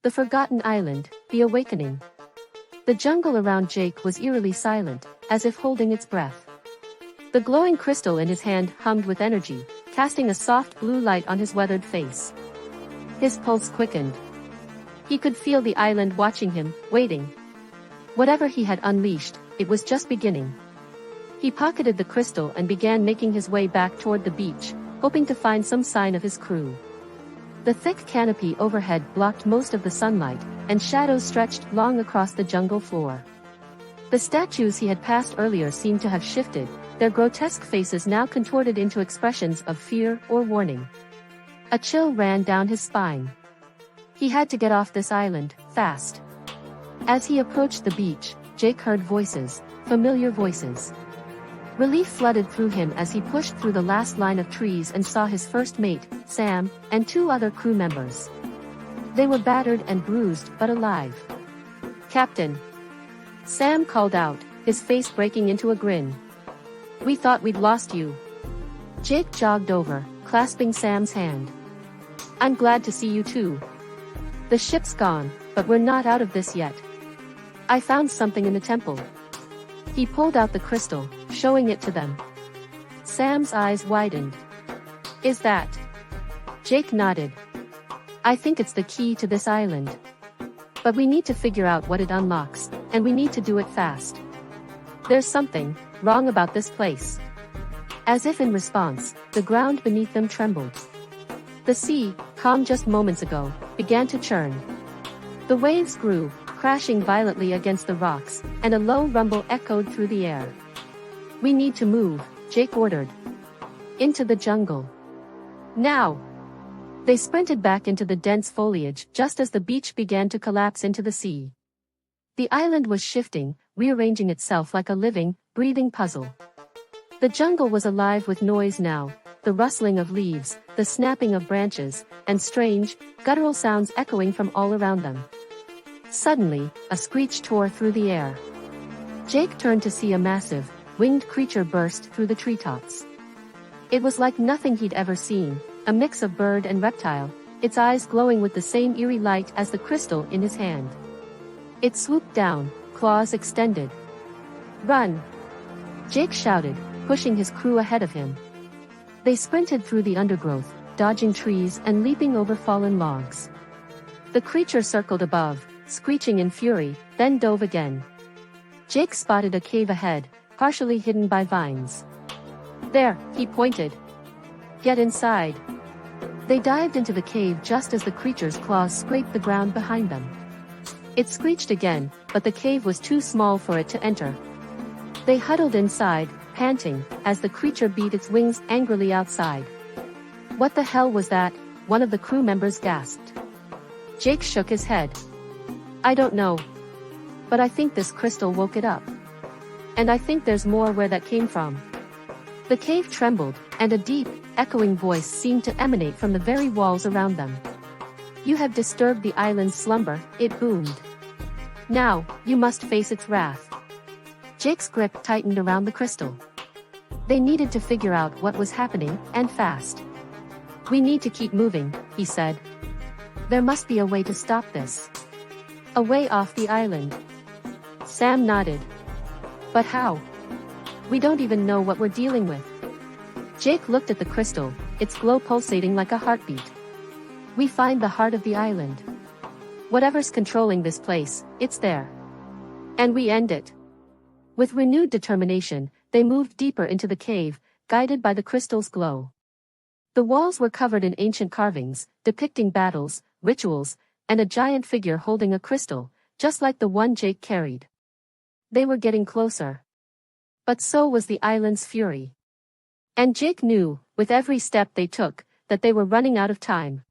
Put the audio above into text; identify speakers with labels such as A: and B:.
A: The forgotten island, the awakening. The jungle around Jake was eerily silent, as if holding its breath. The glowing crystal in his hand hummed with energy, casting a soft blue light on his weathered face. His pulse quickened. He could feel the island watching him, waiting. Whatever he had unleashed, it was just beginning. He pocketed the crystal and began making his way back toward the beach, hoping to find some sign of his crew. The thick canopy overhead blocked most of the sunlight, and shadows stretched long across the jungle floor. The statues he had passed earlier seemed to have shifted, their grotesque faces now contorted into expressions of fear or warning. A chill ran down his spine. He had to get off this island, fast. As he approached the beach, Jake heard voices, familiar voices. Relief flooded through him as he pushed through the last line of trees and saw his first mate, Sam, and 2 other crew members. They were battered and bruised but alive. "Captain!" Sam called out, his face breaking into a grin. "We thought we'd lost you." Jake jogged over, clasping Sam's hand. "I'm glad to see you too. The ship's gone, but we're not out of this yet. I found something in the temple." He pulled out the crystal, showing it to them. Sam's eyes widened. "Is that?" Jake nodded. "I think it's the key to this island. But we need to figure out what it unlocks, and we need to do it fast. There's something wrong about this place." As if in response, the ground beneath them trembled. The sea, calm just moments ago, began to churn. The waves grew, crashing violently against the rocks, and a low rumble echoed through the air. "We need to move," Jake ordered. "Into the jungle. Now!" They sprinted back into the dense foliage just as the beach began to collapse into the sea. The island was shifting, rearranging itself like a living, breathing puzzle. The jungle was alive with noise now, the rustling of leaves, the snapping of branches, and strange, guttural sounds echoing from all around them. Suddenly, a screech tore through the air. Jake turned to see a massive, winged creature burst through the treetops. It was like nothing he'd ever seen, a mix of bird and reptile, its eyes glowing with the same eerie light as the crystal in his hand. It swooped down, claws extended. "Run!" Jake shouted, pushing his crew ahead of him. They sprinted through the undergrowth, dodging trees and leaping over fallen logs. The creature circled above, screeching in fury, then dove again. Jake spotted a cave ahead, partially hidden by vines. "There," he pointed. "Get inside." They dived into the cave just as the creature's claws scraped the ground behind them. It screeched again, but the cave was too small for it to enter. They huddled inside, panting, as the creature beat its wings angrily outside. "What the hell was that?" one of the crew members gasped. Jake shook his head. "I don't know. But I think this crystal woke it up. And I think there's more where that came from." The cave trembled, and a deep, echoing voice seemed to emanate from the very walls around them. "You have disturbed the island's slumber," it boomed. "Now, you must face its wrath." Jake's grip tightened around the crystal. They needed to figure out what was happening, and fast. "We need to keep moving," he said. "There must be a way to stop this. A way off the island." Sam nodded. "But how? We don't even know what we're dealing with." Jake looked at the crystal, its glow pulsating like a heartbeat. "We find the heart of the island. Whatever's controlling this place, it's there. And we end it." With renewed determination, they moved deeper into the cave, guided by the crystal's glow. The walls were covered in ancient carvings, depicting battles, rituals, and a giant figure holding a crystal, just like the one Jake carried. They were getting closer. But so was the island's fury. And Jake knew, with every step they took, that they were running out of time.